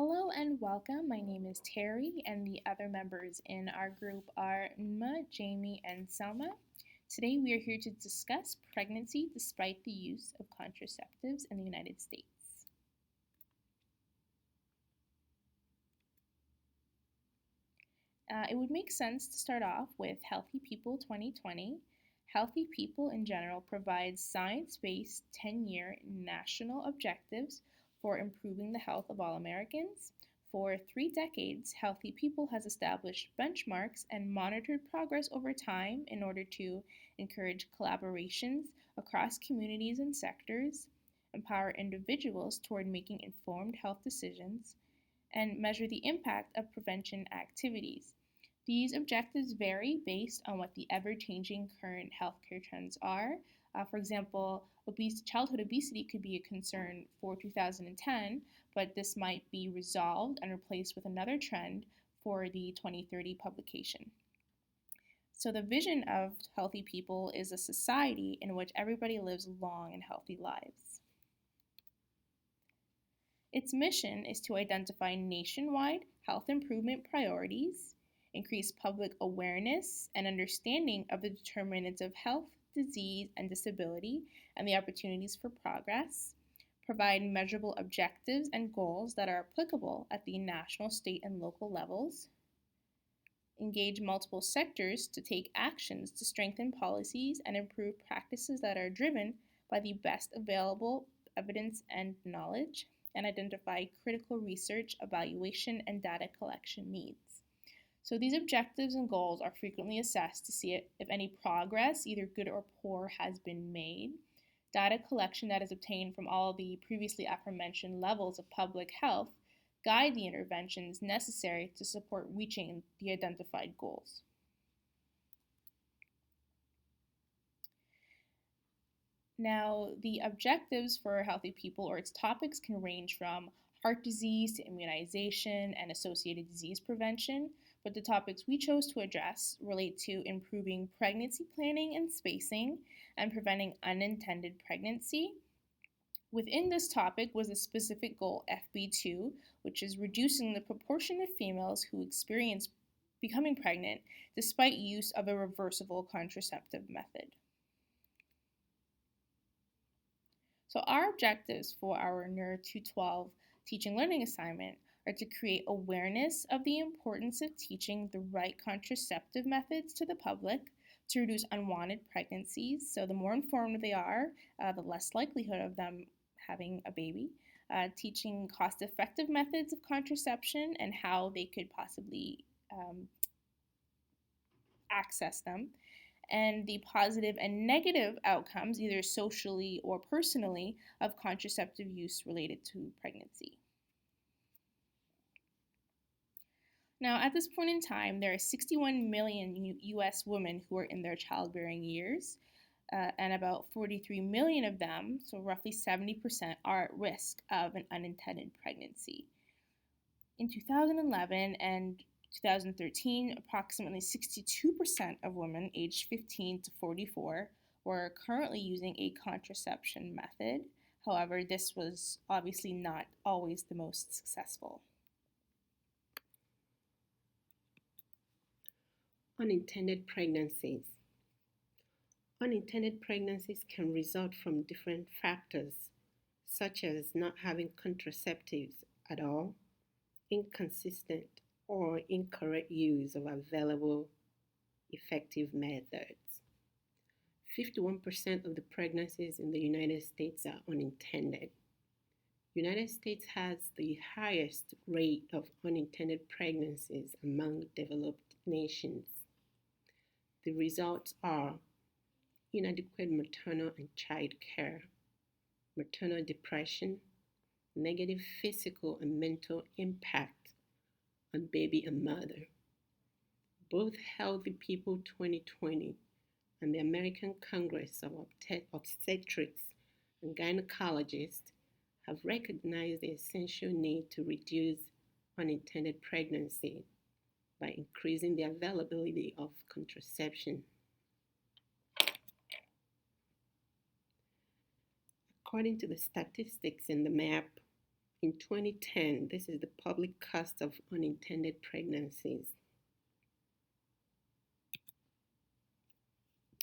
Hello and welcome. My name is Teri, and the other members in our group are Nma, Jammie, and Salma. Today we are here to discuss pregnancy despite the use of contraceptives in the United States. It would make sense to start off with Healthy People 2020. Healthy People in general provides science based 10-year national objectives for improving the health of all Americans. For 3 decades, Healthy People has established benchmarks and monitored progress over time in order to encourage collaborations across communities and sectors, empower individuals toward making informed health decisions, and measure the impact of prevention activities. These objectives vary based on what the ever changing current healthcare trends are. For example, childhood obesity could be a concern for 2010, but this might be resolved and replaced with another trend for the 2030 publication. So, the vision of Healthy People is a society in which everybody lives long and healthy lives. Its mission is to identify nationwide health improvement priorities, increase public awareness and understanding of the determinants of health, disease, and disability, and the opportunities for progress, provide measurable objectives and goals that are applicable at the national, state, and local levels, engage multiple sectors to take actions to strengthen policies and improve practices that are driven by the best available evidence and knowledge, and identify critical research, evaluation, and data collection needs. So these objectives and goals are frequently assessed to see if any progress, either good or poor, has been made. Data collection that is obtained from all the previously aforementioned levels of public health guide the interventions necessary to support reaching the identified goals. Now, the objectives for Healthy People or its topics can range from heart disease to immunization and associated disease prevention, but the topics we chose to address relate to improving pregnancy planning and spacing and preventing unintended pregnancy. Within this topic was a specific goal, FB2, which is reducing the proportion of females who experience becoming pregnant despite use of a reversible contraceptive method. So our objectives for our NER 212 teaching learning assignment are to create awareness of the importance of teaching the right contraceptive methods to the public to reduce unwanted pregnancies. So the more informed they are, the less likelihood of them having a baby. Teaching cost-effective methods of contraception and how they could possibly access them, and the positive and negative outcomes, either socially or personally, of contraceptive use related to pregnancy. Now, at this point in time, there are 61 million US women who are in their childbearing years, and about 43 million of them, so roughly 70%, are at risk of an unintended pregnancy. In 2011 and 2013, approximately 62% of women aged 15 to 44 were currently using a contraception method. However, this was obviously not always the most successful. Unintended pregnancies. Unintended pregnancies can result from different factors, such as not having contraceptives at all, inconsistent or incorrect use of available effective methods. 51% of the pregnancies in the United States are unintended. United States has the highest rate of unintended pregnancies among developed nations. The results are inadequate maternal and child care, maternal depression, negative physical and mental impact on baby and mother. Both Healthy People 2020 and the American Congress of Obstetrics and Gynecologists have recognized the essential need to reduce unintended pregnancy by increasing the availability of contraception. According to the statistics in the map, In 2010, this is the public cost of unintended pregnancies.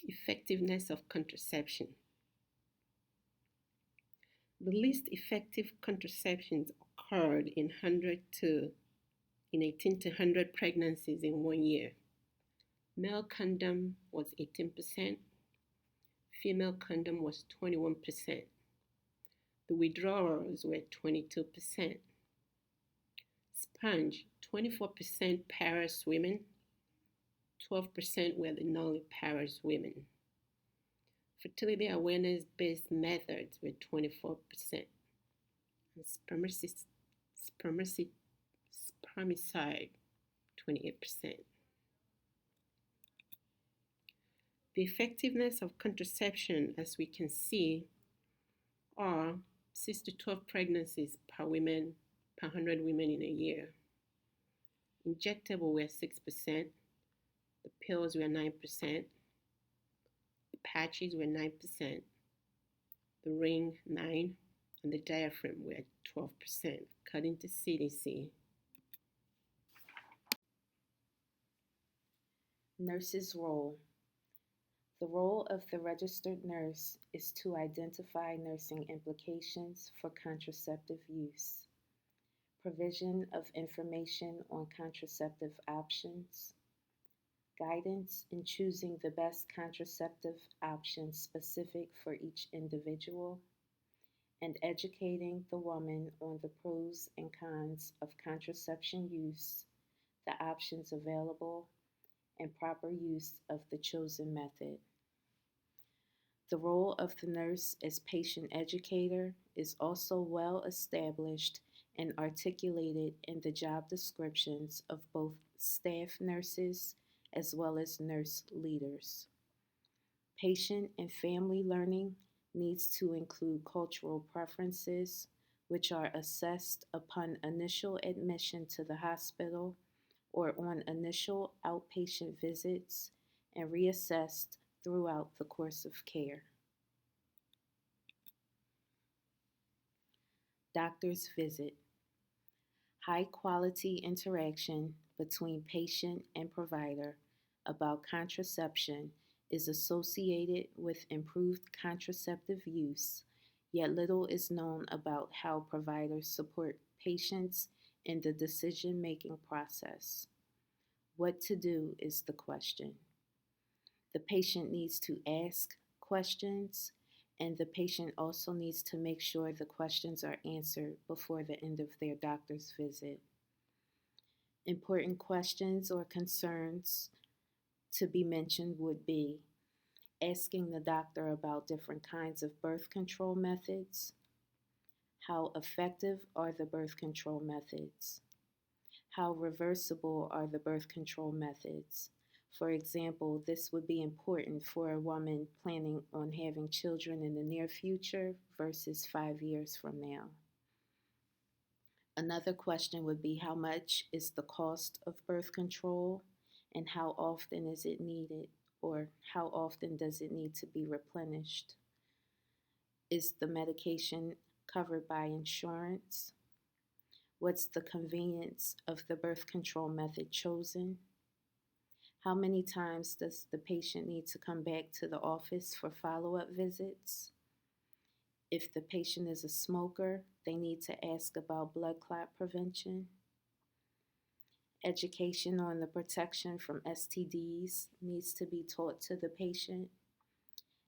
Effectiveness of contraception. The least effective contraceptions occurred in 18 to 100 pregnancies in 1 year. Male condom was 18%, female condom was 21%. The withdrawals were 22%. Sponge, 24% Paris women, 12% were the nulliparous women. Fertility awareness based methods were 24%. And spermicide, 28%. The effectiveness of contraception, as we can see, are 6 to 12 pregnancies per 100 women in a year. Injectable were 6%, the pills were 9%, the patches were 9%, the ring 9%, and the diaphragm were 12%, according to CDC. Nurse's role. The role of the registered nurse is to identify nursing implications for contraceptive use, provision of information on contraceptive options, guidance in choosing the best contraceptive option specific for each individual, and educating the woman on the pros and cons of contraception use, the options available, and proper use of the chosen method. The role of the nurse as patient educator is also well established and articulated in the job descriptions of both staff nurses as well as nurse leaders. Patient and family learning needs to include cultural preferences, which are assessed upon initial admission to the hospital or on initial outpatient visits and reassessed throughout the course of care. Doctor's visit. High quality interaction between patient and provider about contraception is associated with improved contraceptive use, yet little is known about how providers support patients in the decision making process. What to do is the question. The patient needs to ask questions, and the patient also needs to make sure the questions are answered before the end of their doctor's visit. Important questions or concerns to be mentioned would be asking the doctor about different kinds of birth control methods. How effective are the birth control methods? How reversible are the birth control methods? For example, this would be important for a woman planning on having children in the near future versus 5 years from now. Another question would be how much is the cost of birth control and how often is it needed, or how often does it need to be replenished? Is the medication covered by insurance? What's the convenience of the birth control method chosen? How many times does the patient need to come back to the office for follow-up visits? If the patient is a smoker, they need to ask about blood clot prevention. Education on the protection from STDs needs to be taught to the patient,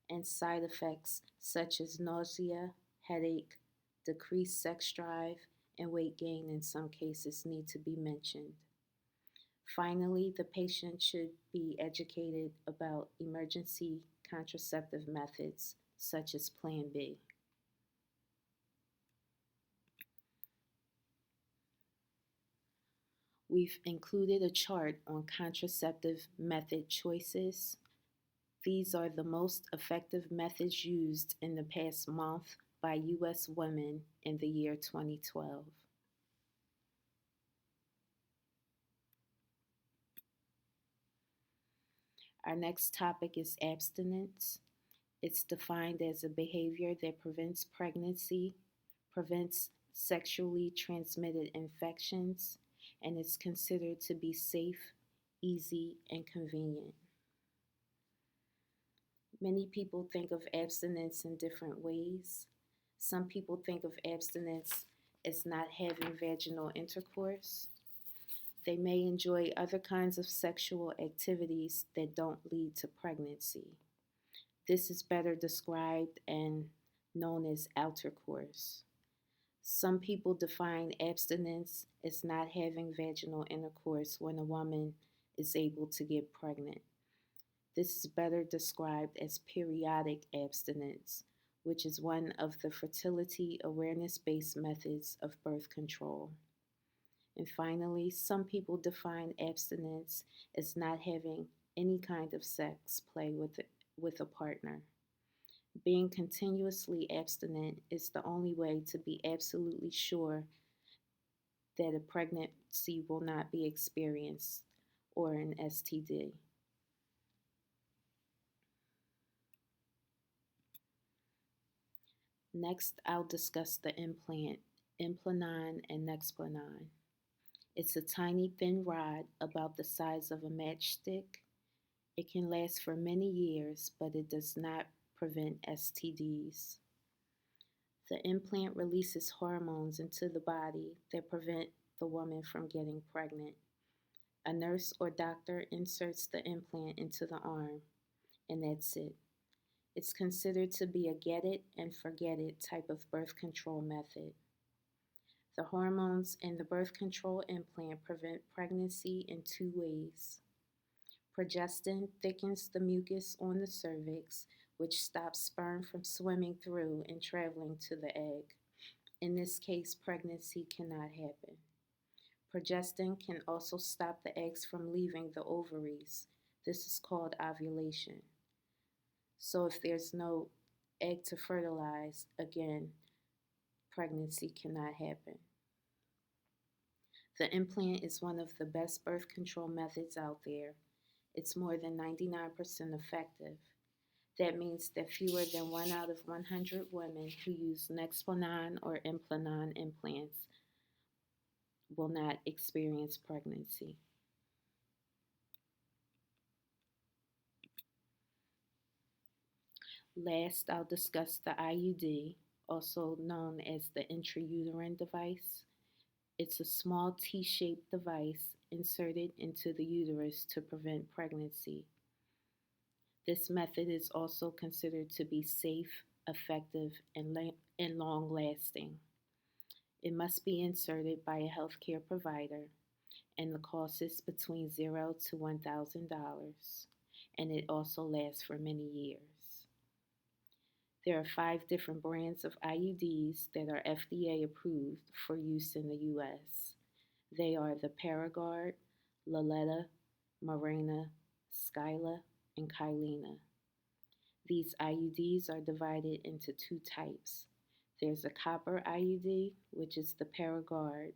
and side effects such as nausea, headache, decreased sex drive, and weight gain in some cases need to be mentioned. Finally, the patient should be educated about emergency contraceptive methods such as Plan B. We've included a chart on contraceptive method choices. These are the most effective methods used in the past month by U.S. women in the year 2012. Our next topic is abstinence. It's defined as a behavior that prevents pregnancy, prevents sexually transmitted infections, and is considered to be safe, easy, and convenient. Many people think of abstinence in different ways. Some people think of abstinence as not having vaginal intercourse. They may enjoy other kinds of sexual activities that don't lead to pregnancy. This is better described and known as outercourse. Some people define abstinence as not having vaginal intercourse when a woman is able to get pregnant. This is better described as periodic abstinence, which is one of the fertility awareness based methods of birth control. And finally, some people define abstinence as not having any kind of sex play with a partner. Being continuously abstinent is the only way to be absolutely sure that a pregnancy will not be experienced or an STD. Next, I'll discuss the implant, Implanon and Nexplanon. It's a tiny thin rod about the size of a matchstick. It can last for many years, but it does not prevent STDs. The implant releases hormones into the body that prevent the woman from getting pregnant. A nurse or doctor inserts the implant into the arm, and that's it. It's considered to be a get it and forget it type of birth control method. The hormones in the birth control implant prevent pregnancy in two ways. Progestin thickens the mucus on the cervix, which stops sperm from swimming through and traveling to the egg. In this case, pregnancy cannot happen. Progestin can also stop the eggs from leaving the ovaries. This is called ovulation. So if there's no egg to fertilize, again, pregnancy cannot happen. The implant is one of the best birth control methods out there. It's more than 99% effective. That means that fewer than 1 out of 100 women who use Nexplanon or Implanon implants will not experience pregnancy. Last, I'll discuss the IUD, also known as the intrauterine device. It's a small T-shaped device inserted into the uterus to prevent pregnancy. This method is also considered to be safe, effective, and long-lasting. It must be inserted by a healthcare provider, and the cost is between $0 to $1,000, and it also lasts for many years. There are 5 different brands of IUDs that are FDA approved for use in the US. They are the Paragard, Loletta, Mirena, Skyla, and Kylena. These IUDs are divided into 2 types. There's a copper IUD, which is the Paragard,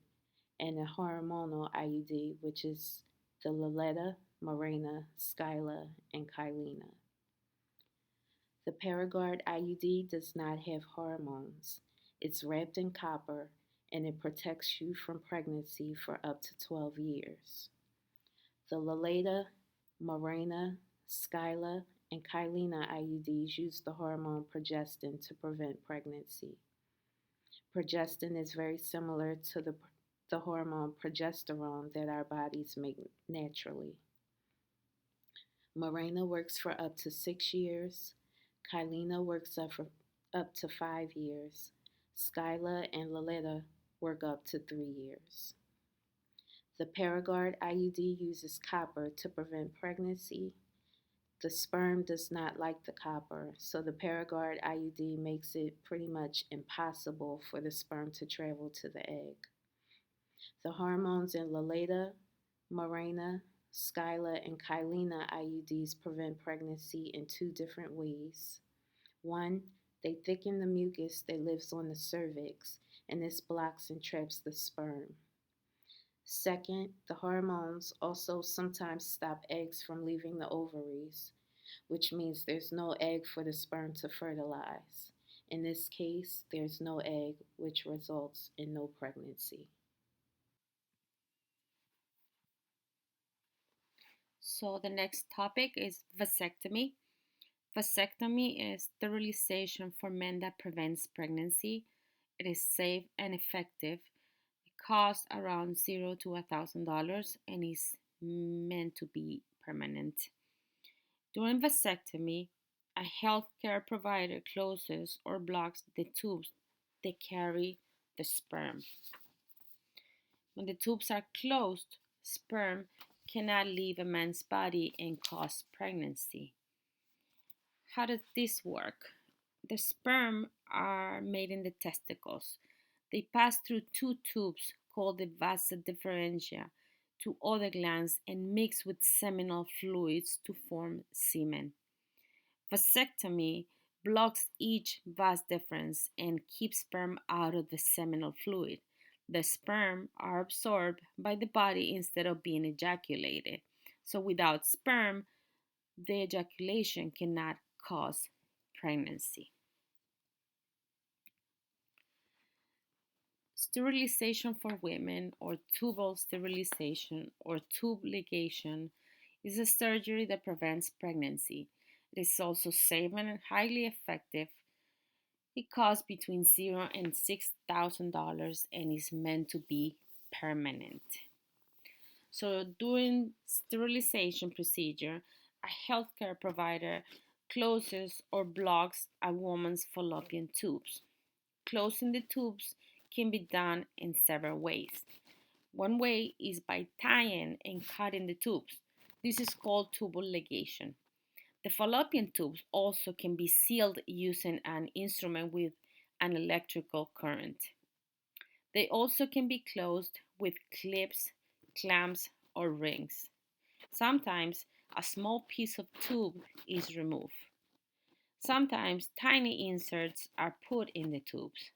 and a hormonal IUD, which is the Loletta, Mirena, Skyla, and Kylena. The Paragard IUD does not have hormones. It's wrapped in copper, and it protects you from pregnancy for up to 12 years. The Loletta, Mirena, Skyla, and Kylena IUDs use the hormone progestin to prevent pregnancy. Progestin is very similar to the hormone progesterone that our bodies make naturally. Mirena works for up to 6 years. Kylena works up to 5 years. Skyla and Loletta work up to 3 years. The Paragard IUD uses copper to prevent pregnancy. The sperm does not like the copper, so the Paragard IUD makes it pretty much impossible for the sperm to travel to the egg. The hormones in Loletta, Mirena, Skyla, and Kylena IUDs prevent pregnancy in 2 different ways. One, they thicken the mucus that lives on the cervix, and this blocks and traps the sperm. Second, the hormones also sometimes stop eggs from leaving the ovaries, which means there's no egg for the sperm to fertilize. In this case, there's no egg, which results in no pregnancy. So the next topic is vasectomy. Vasectomy is sterilization for men that prevents pregnancy. It is safe and effective. It costs around $0 to $1,000 and is meant to be permanent. During vasectomy, a healthcare provider closes or blocks the tubes that carry the sperm. When the tubes are closed, sperm cannot leave a man's body and cause pregnancy. How does this work? The sperm are made in the testicles. They pass through two tubes called the vasa deferentia to other glands and mix with seminal fluids to form semen. Vasectomy blocks each vas deferens and keeps sperm out of the seminal fluid. The sperm are absorbed by the body instead of being ejaculated. So without sperm, the ejaculation cannot cause pregnancy. Sterilization for women, or tubal sterilization or tube ligation, is a surgery that prevents pregnancy. It is also safe and highly effective. It costs between $0 and $6,000 and is meant to be permanent. So during sterilization procedure, a healthcare provider closes or blocks a woman's fallopian tubes. Closing the tubes can be done in several ways. One way is by tying and cutting the tubes. This is called tubal ligation. The fallopian tubes also can be sealed using an instrument with an electrical current. They also can be closed with clips, clamps, or rings. Sometimes a small piece of tube is removed. Sometimes tiny inserts are put in the tubes.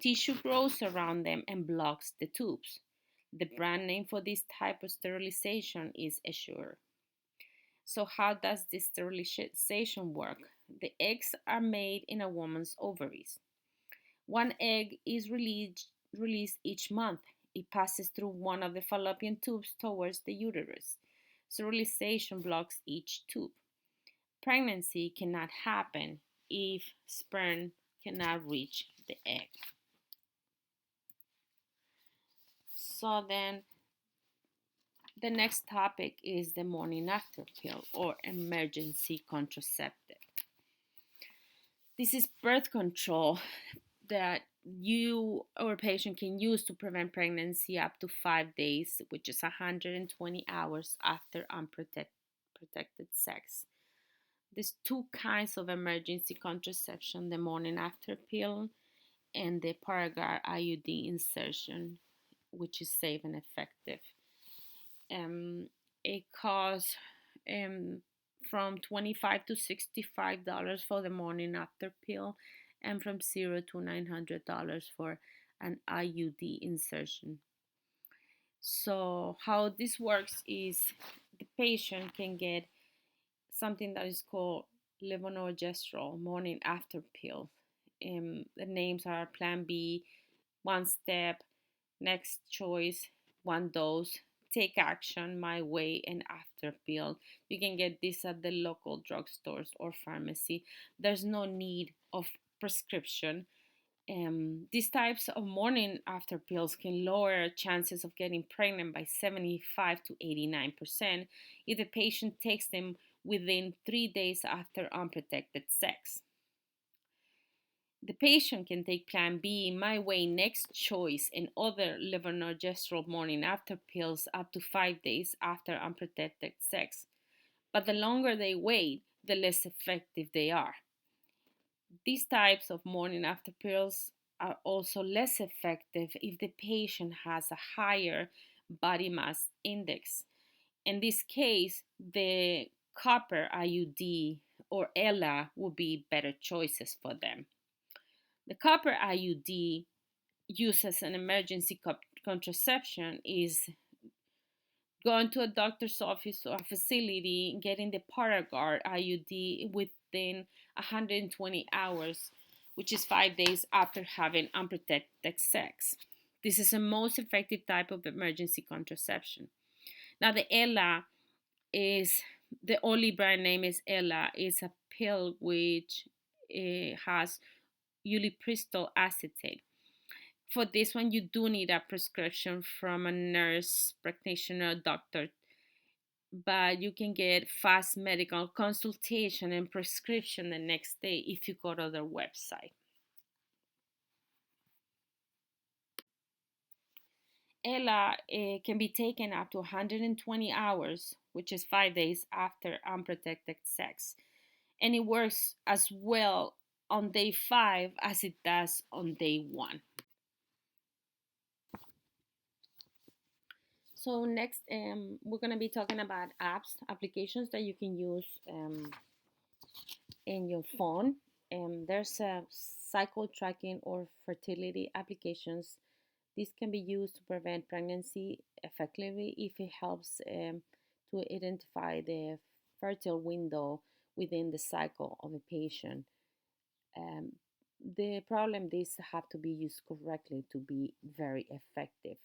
Tissue grows around them and blocks the tubes. The brand name for this type of sterilization is Assure. So, how does this sterilization work? The eggs are made in a woman's ovaries. One egg is released each month. It passes through one of the fallopian tubes towards the uterus. Sterilization blocks each tube. Pregnancy cannot happen if sperm cannot reach the egg. So then the next topic is the morning after pill or emergency contraceptive. This is birth control that you or patient can use to prevent pregnancy up to 5 days, which is 120 hours after unprotected sex. There's two kinds of emergency contraception: the morning after pill and the Paraguard IUD insertion, which is safe and effective. It costs from $25 to $65 for the morning after pill, and from $0 to $900 for an IUD insertion. So how this works is the patient can get something that is called levonorgestrel morning after pill. The names are Plan B, One Step, Next Choice, One Dose, Take Action, My Way, and After Pill. You can get this at the local drugstores or pharmacy. There's no need of prescription. These types of morning after pills can lower chances of getting pregnant by 75 to 89% if the patient takes them within 3 days after unprotected sex. The patient can take Plan B, My Way, Next Choice, and other levonorgestrel morning after pills up to 5 days after unprotected sex. But the longer they wait, the less effective they are. These types of morning after pills are also less effective if the patient has a higher body mass index. In this case, the copper IUD or ELA would be better choices for them. The copper IUD used as an emergency contraception is going to a doctor's office or a facility, getting the Paraguard IUD within 120 hours which is 5 days after having unprotected sex. This is the most effective type of emergency contraception. Now, the Ella is the only brand name is Ella. It's a pill which has ulipristal acetate. For this one, you do need a prescription from a nurse, practitioner, doctor, but you can get fast medical consultation and prescription the next day if you go to their website. Ella can be taken up to 120 hours, which is 5 days after unprotected sex. And it works as well on day 5 as it does on day 1. So next, we're going to be talking about applications that you can use in your phone. There's cycle tracking or fertility applications. This can be used to prevent pregnancy effectively if it helps to identify the fertile window within the cycle of a patient. Um, the problem is have to be used correctly to be very effective.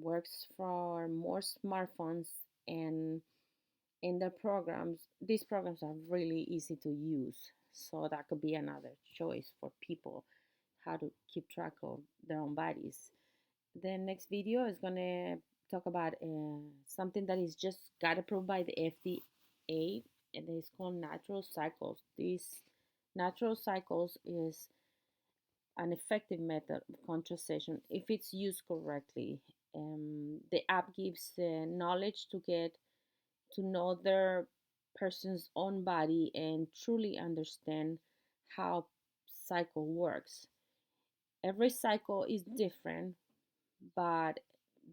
Works for more smartphones and in the programs. These programs are really easy to use, so that could be another choice for people how to keep track of their own bodies. The next video is gonna talk about something that is just got approved by the FDA, and it's called natural cycles. These natural cycles is an effective method of contraception if it's used correctly. The app gives knowledge to get to know their person's own body and truly understand how cycle works. Every cycle is different, but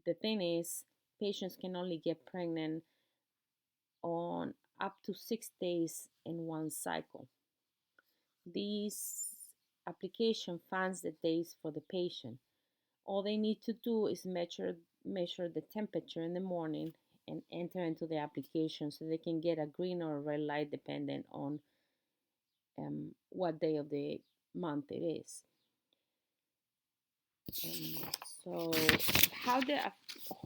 the thing is, patients can only get pregnant on up to 6 days in one cycle. This application finds the days for the patient. All they need to do is measure the temperature in the morning and enter into the application so they can get a green or a red light depending on what day of the month it is. So how the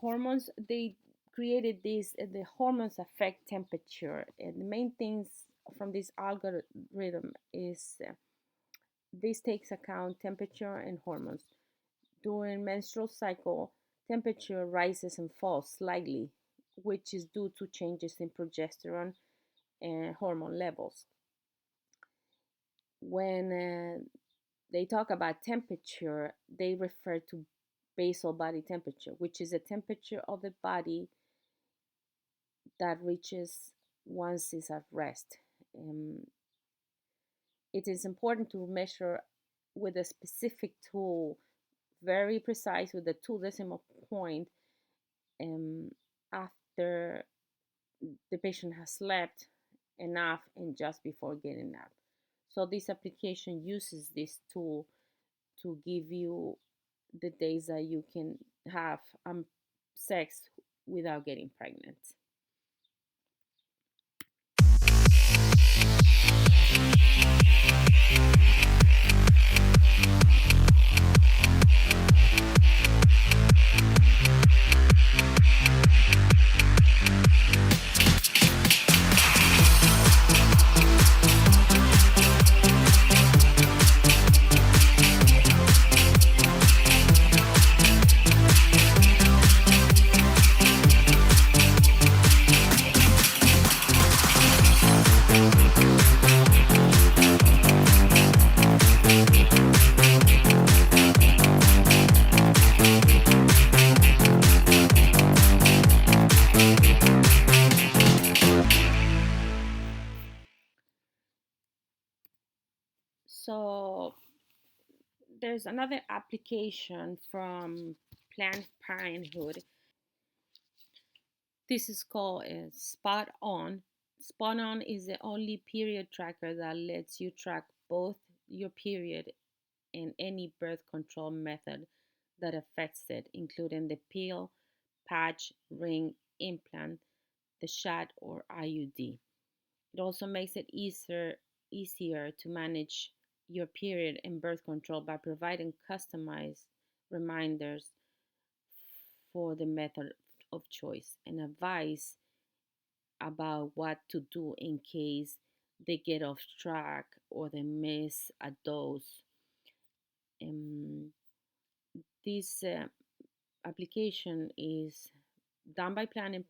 hormones they created this, the hormones affect temperature, and the main things from this algorithm is this takes account temperature and hormones. During menstrual cycle, temperature rises and falls slightly, which is due to changes in progesterone and hormone levels. When they talk about temperature, they refer to basal body temperature, which is a temperature of the body that reaches once it's at rest. It is important to measure with a specific tool, very precise with the 2 decimal point, after the patient has slept enough and just before getting up. So this application uses this tool to give you the days that you can have sex without getting pregnant. So there's another application from Planned Parenthood. This is called Spot On. Spot On is the only period tracker that lets you track both your period and any birth control method that affects it, including the pill, patch, ring, implant, the shot, or IUD. It also makes it easier to manage your period and birth control by providing customized reminders for the method of choice and advice about what to do in case they get off track or they miss a dose. Um, this application is done by Planned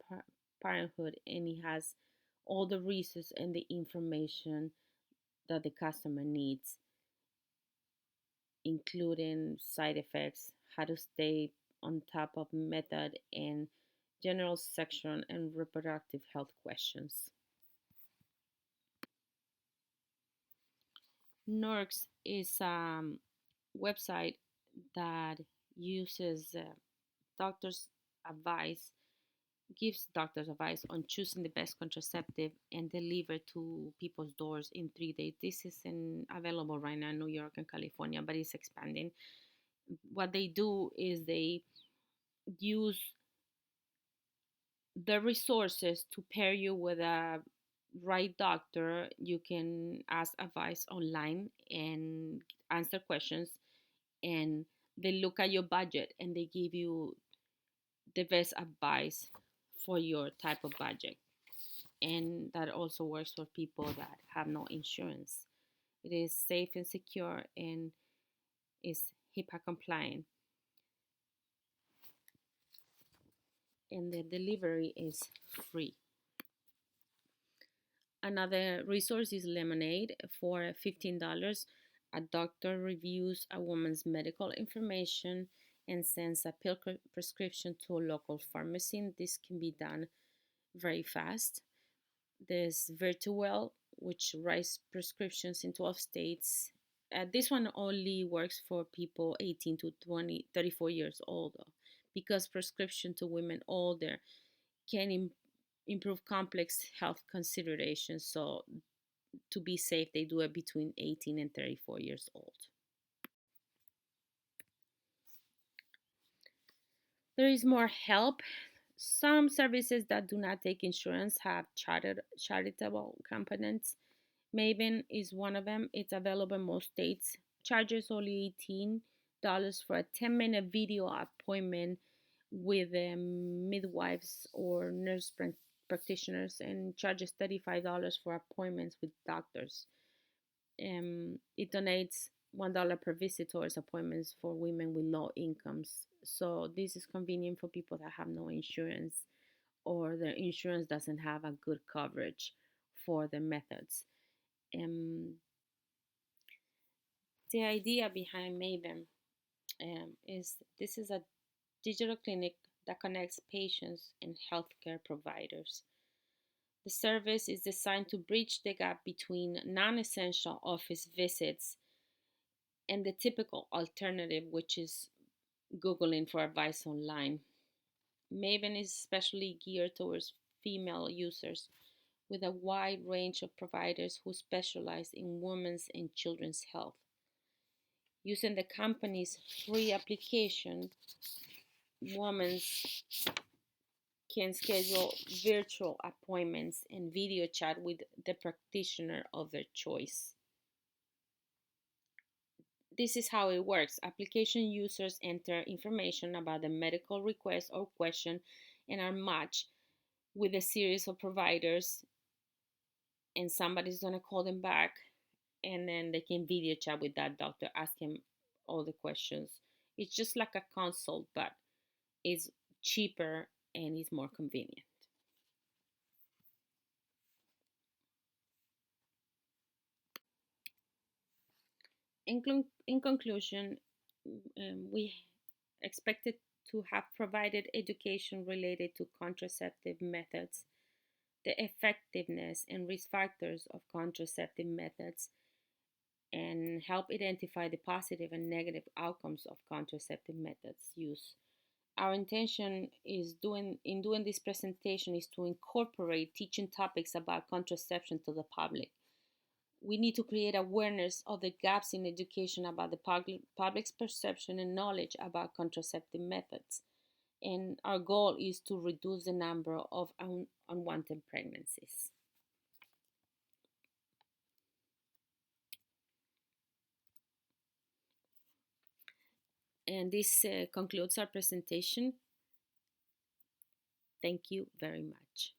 Parenthood, and it has all the resources and the information that the customer needs, including side effects, how to stay on top of method, and general sexual and reproductive health questions. NERCS is a website that uses doctors' advice, gives doctors advice on choosing the best contraceptive and deliver to people's doors in 3 days. This is available right now in New York and California, but it's expanding. What they do is they use the resources to pair you with a right doctor. You can ask advice online and answer questions, and they look at your budget and they give you the best advice for your type of budget. And that also works for people that have no insurance. It is safe and secure and is HIPAA compliant. And the delivery is free. Another resource is Lemonade. For $15, a doctor reviews a woman's medical information and sends a pill prescription to a local pharmacy. This can be done very fast. There's Virtual, which writes prescriptions in 12 states. This one only works for people 18 to 34 years old, because prescription to women older can improve complex health considerations. So to be safe, they do it between 18 and 34 years old. There is more help. Some services that do not take insurance have charitable components. Maven is one of them. It's available in most states. Charges only $18 for a 10-minute video appointment with midwives or nurse practitioners, and charges $35 for appointments with doctors. It donates $1 per visit towards appointments for women with low incomes. So this is convenient for people that have no insurance, or their insurance doesn't have a good coverage for the methods. The idea behind Maven is this is a digital clinic that connects patients and healthcare providers. The service is designed to bridge the gap between non essential office visits and the typical alternative, which is Googling for advice online. Maven is especially geared towards female users, with a wide range of providers who specialize in women's and children's health. Using the company's free application, women can schedule virtual appointments and video chat with the practitioner of their choice. This is how it works. Application users enter information about the medical request or question and are matched with a series of providers, and somebody's going to call them back, and then they can video chat with that doctor, ask him all the questions. It's just like a consult, but it's cheaper and it's more convenient. In conclusion, we expected to have provided education related to contraceptive methods, the effectiveness and risk factors of contraceptive methods, and help identify the positive and negative outcomes of contraceptive methods use. Our intention in doing this presentation is to incorporate teaching topics about contraception to the public. We need to create awareness of the gaps in education about the public's perception and knowledge about contraceptive methods. And our goal is to reduce the number of unwanted pregnancies. And this concludes our presentation. Thank you very much.